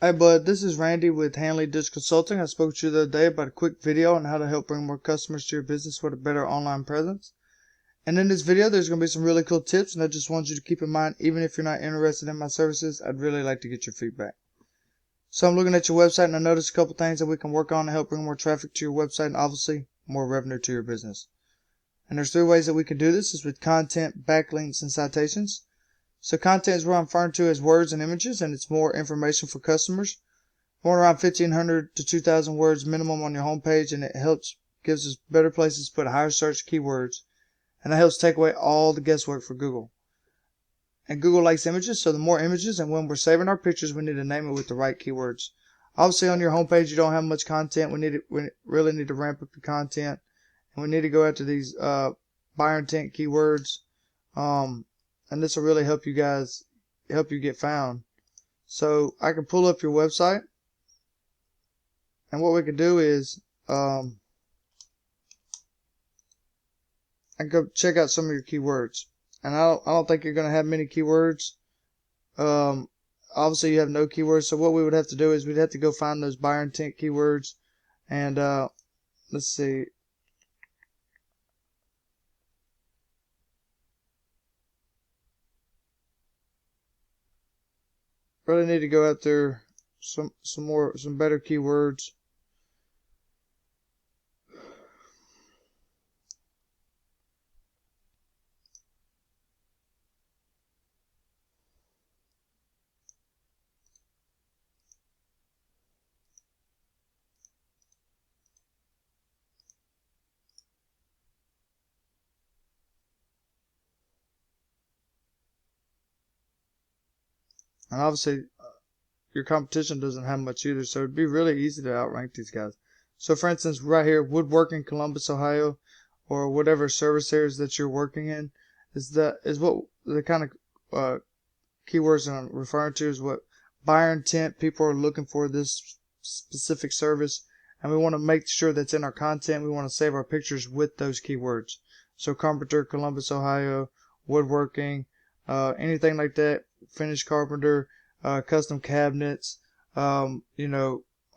Hey bud, this is Randy with Hanley Digital Consulting. I spoke to you the other day about a quick video on how to help bring more customers to your business with a better online presence. And in this video, there's going to be some really cool tips, and I just want you to keep in mind, even if you're not interested in my services, I'd really like to get your feedback. So I'm looking at your website, and I noticed a couple things that we can work on to help bring more traffic to your website and obviously more revenue to your business. And there's 3 ways that we can do this is with content, backlinks, and citations. So content is what I'm referring to as words and images, and it's more information for customers. We want around 1,500 to 2,000 words minimum on your homepage, and it gives us better places to put higher search keywords, and that helps take away all the guesswork for Google. And Google likes images, so the more images, and when we're saving our pictures, we need to name it with the right keywords. Obviously, on your homepage, you don't have much content. We really need to ramp up your content, and we need to go after these buyer intent keywords. And this will really help you get found. So I can pull up your website, and what we can do is I can go check out some of your keywords. And I don't think you're going to have many keywords. Obviously you have no keywords, so what we would have to do is we'd have to go find those buyer intent keywords. And let's see. Really need to go after some better keywords. And obviously your competition doesn't have much either, so it'd be really easy to outrank these guys. So for instance, right here, Woodworking, Columbus, Ohio, or whatever service areas that you're working in, is what the kind of keywords that I'm referring to is what buyer intent people are looking for this specific service, and we want to make sure that's in our content. We want to save our pictures with those keywords. So carpenter, Columbus, Ohio, woodworking, anything like that, finished carpenter, custom cabinets, home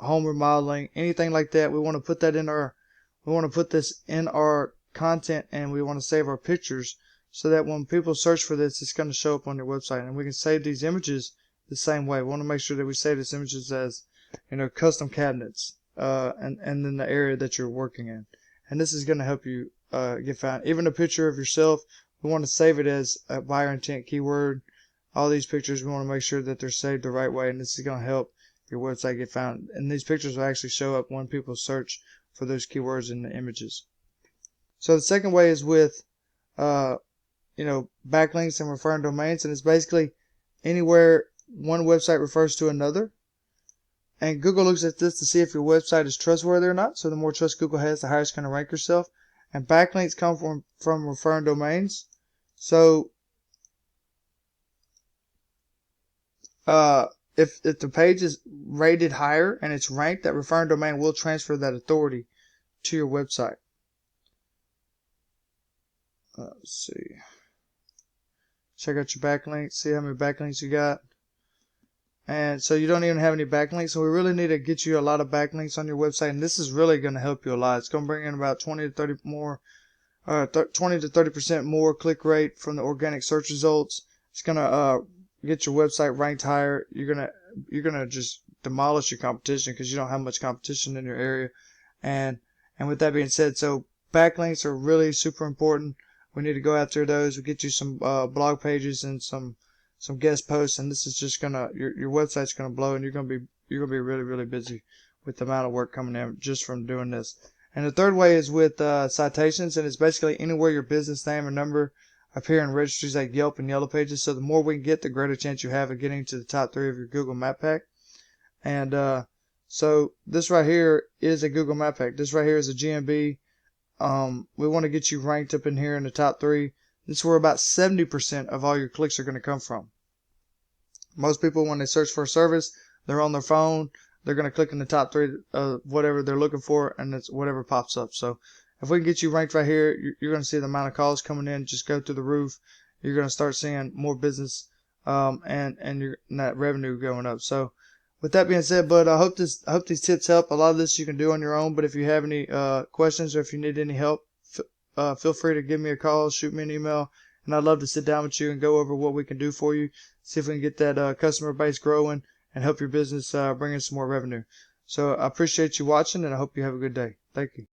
remodeling, anything like that. We want to put this in our content, and we want to save our pictures so that when people search for this, it's going to show up on your website. And we can save these images the same way. We want to make sure that we save these images as, custom cabinets, and then the area that you're working in. And this is going to help you get found. Even a picture of yourself, we want to save it as a buyer intent keyword. All these pictures, we want to make sure that they're saved the right way, and this is going to help your website get found. And these pictures will actually show up when people search for those keywords in the images. So the second way is with, backlinks and referring domains, and it's basically anywhere one website refers to another. And Google looks at this to see if your website is trustworthy or not. So the more trust Google has, the higher it's going to rank yourself. And backlinks come from referring domains. So if the page is rated higher and it's ranked, that referring domain will transfer that authority to your website. Let's see. Check out your backlinks. See how many backlinks you got. And so you don't even have any backlinks. So we really need to get you a lot of backlinks on your website, and this is really going to help you a lot. It's going to bring in about 20 to 30% more click rate from the organic search results. It's going to get your website ranked higher. You're gonna just demolish your competition because you don't have much competition in your area. And with that being said, so backlinks are really super important. We need to go after those. We'll get you some blog pages and some guest posts, and this is just gonna your website's gonna blow, and you're gonna be really, really busy with the amount of work coming in just from doing this. And the third way is with citations, and it's basically anywhere your business name or number appear in registries like Yelp and Yellow Pages. So the more we can get, the greater chance you have of getting to the top 3 of your Google Map Pack. And so this right here is a Google Map Pack. This right here is a GMB. We want to get you ranked up in here in the top 3. This is where about 70% of all your clicks are going to come from. Most people, when they search for a service, they're on their phone. They're going to click in the top 3 of whatever they're looking for, and it's whatever pops up. So if we can get you ranked right here, you're going to see the amount of calls coming in just go through the roof. You're going to start seeing more business, and that revenue going up. So With that being said, bud, I hope these tips help. A lot of this you can do on your own, but if you have any questions or if you need any help, feel free to give me a call, shoot me an email, and I'd love to sit down with you and go over what we can do for you, see if we can get that customer base growing and help your business bring in some more revenue. So I appreciate you watching, and I hope you have a good day. Thank you.